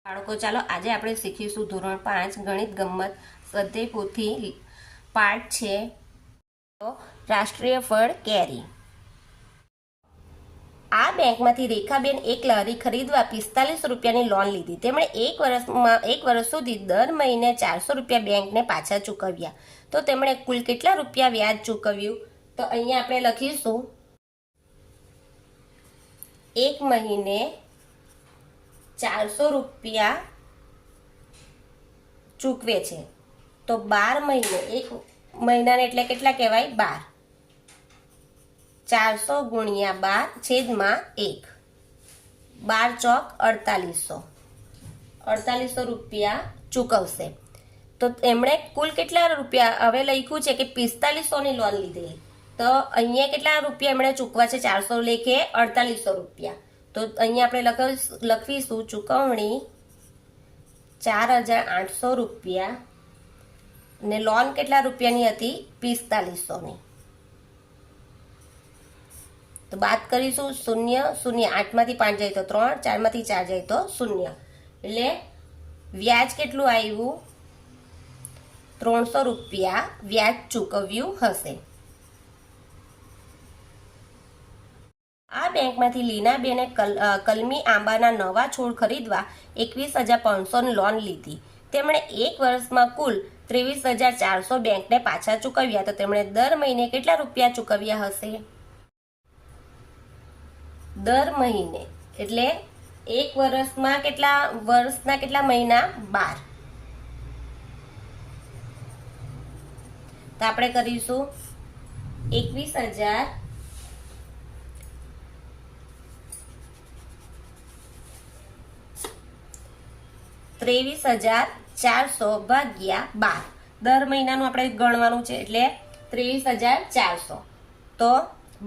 બાળકો ચાલો આજે આપણે શીખીશું ધોરણ 5 ગણિત ગમ્મત સ્વાધ્યાય પોથી પાઠ છે રાષ્ટ્રીય ફળ કેરી। આ બેંકમાંથી રેખાબેન એક લારી ખરીદવા 45 રૂપિયાની લોન લીધી। તેમણે એક વર્ષ સુધી દર મહિને 400 રૂપિયા બેંકને પાછા ચૂકવ્યા। તો તેમણે કુલ કેટલા રૂપિયા વ્યાજ ચૂકવ્યું? તો અહીંયા આપણે લખીશું એક મહિને 400 રૂપિયા ચૂકવે છે તો 12 મહિને એક મહિનાને એટલે કેટલા કહેવાય? 12। 400 ગુણ્યા 12 છેદમાં 1, 12 ચોક 4800 રૂપિયા ચૂકવશે। તો એમણે કુલ કેટલા રૂપિયા હવે લખ્યું છે કે 4500ની લોન લીધેલી, તો અહીંયા કેટલા રૂપિયા એમણે ચૂકવા છે? 400 લેખે 4800 રૂપિયા। તો અહીંયા આપણે લખીશું ચૂકવણી 4800 રૂપિયા ને લોન કેટલા રૂપિયાની હતી? 4500ની। તો બાદ કરીશું 0 0, 8માંથી 5 જાય તો 3, 4માંથી 4 જાય તો 0, એટલે વ્યાજ કેટલું આવ્યું? 300 રૂપિયા વ્યાજ ચૂકવ્યું હશે। આ બેંકમાંથી લીનાબેને કલમી આંબાના નવા છોડ ખરીદવા 21,500ની લોન લીધી। તેમણે એક વર્ષમાં કુલ 23,400 બેંકને પાછા ચૂકવ્યા। તો તેમણે દર મહિને કેટલા રૂપિયા ચૂકવ્યા હશે? દર મહિને એટલે એક વર્ષના કેટલા મહિના? 12। તો આપણે કરીશું 21,000 23,400 ભાગ્યા 12, દર મહિનાનું આપણે ગણવાનું છે એટલે 23,400। તો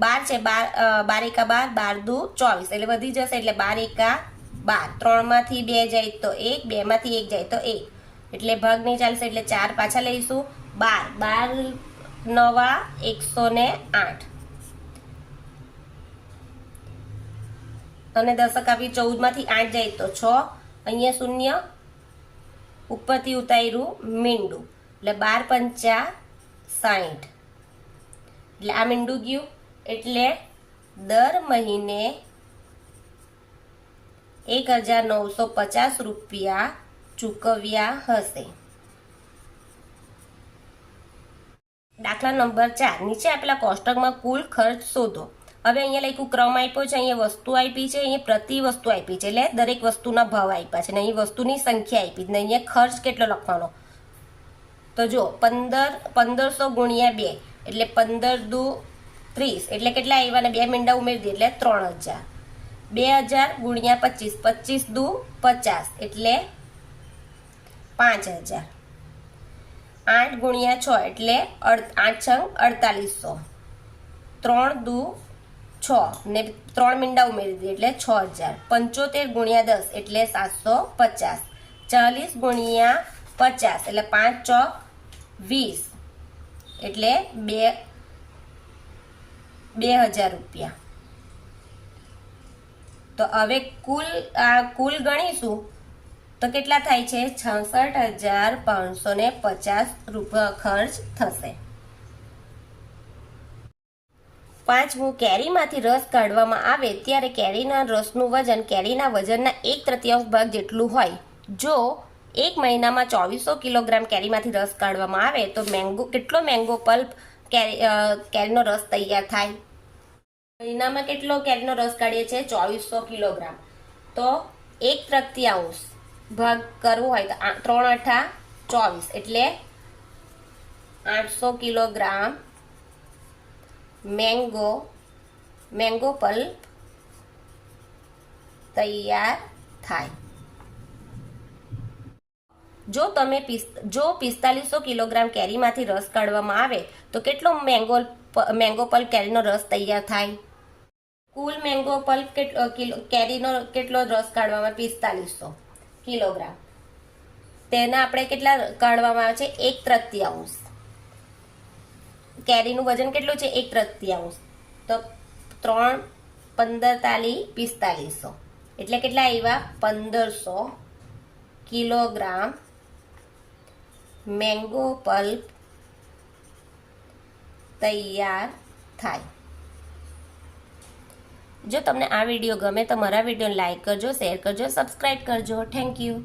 12 છે, 12 એકા 12, 12 દુ 24, એટલે વધી જશે એટલે 12 એકા 12, 3માંથી 2 જાય તો 1, 2માંથી 1 જાય તો 1, એટલે ભાગ નહીં ચાલશે એટલે 4 પાછા લઈશું। 12 નવા 108 અને દશક આપી 14માંથી 8 જાય તો 6, અહીંયા 0 ઉપરથી ઉતાર્યું મીંડું એટલે 12 પંચા 60, એટલે આ મીંડું ગયું એટલે દર મહિને 1,950 રૂપિયા ચૂકવ્યા હશે। દાખલા નંબર 4, નીચે આપેલા કોષ્ટકમાં કુલ ખર્ચ શોધો। હવે અહીંયા લખ્યું ક્રમ આપ્યો છે, અહીંયા વસ્તુ આપી છે, અહીંયા પ્રતિ વસ્તુ આપી છે, એટલે દરેક વસ્તુના ભાવ આપ્યા છે ને અહીં વસ્તુની સંખ્યા આપી ને અહીંયા ખર્ચ કેટલો લખવાનો? તો જો 1500 ગુણ્યા 2 એટલે 15 દુ 30, એટલે કેટલા આવ્યા ને 2 મીંડા ઉમેરી દે એટલે 3000। 2000 ગુણ્યા 25, 25 દુ 50 એટલે 5000। 8 ગુણ્યા 6 એટલે 8 છંગ 4800, 3 દુ 6 ને 3 મીંડા ઉમેરી દે એટલે 6000। 75 ગુણ્યા 10 એટલે 750, 40 ગુણ્યા 50 એટલે 5 ચોક 20, એટલે 2000 રૂપિયા। તો હવે કુલ ગણીશું તો કેટલા થાય છે? 66,550 રૂપિયા ખર્ચ થશે। 5મું, કેરીમાંથી રસ કાઢવામાં આવે ત્યારે કેરીના રસનું વજન કેરીના વજનના 1/3 ભાગ જેટલું હોય। જો એક મહિનામાં 2400 કિલોગ્રામ કેરીમાંથી રસ કાઢવામાં આવે તો કેટલો મેંગો પલ્પ કેરીનો રસ તૈયાર થાય? મહિનામાં કેટલો કેરીનો રસ કાઢીએ છીએ? 2400 કિલોગ્રામ। તો 1/3 ભાગ કરવો હોય તો 3 8 24, એટલે 800 કિલોગ્રામ મેંગો પલ્પ તૈયાર થાય। જો 4500 કિલોગ્રામ કેરીમાંથી રસ કાઢવામાં આવે તો કેટલો મેંગો પલ્પ કેરીનો રસ તૈયાર થાય? કુલ મેંગો પલ્પ કેરીનો કેટલો રસ કાઢવામાં? 4500 કિલોગ્રામ, તેના આપણે કેટલા કાઢવામાં આવે છે? 1/3। કેરીનું વજન કેટલું છે? 1/3, તો 3 15 તાલી 4500, એટલે કેટલા આવ્યા? 1500 કિલોગ્રામ મેંગો પલ્પ તૈયાર થાય. જો તમને આ વિડીયો ગમે તો મારા વિડીયોને લાઈક કરજો, શેર કરજો, સબસ્ક્રાઈબ કરજો. Thank you.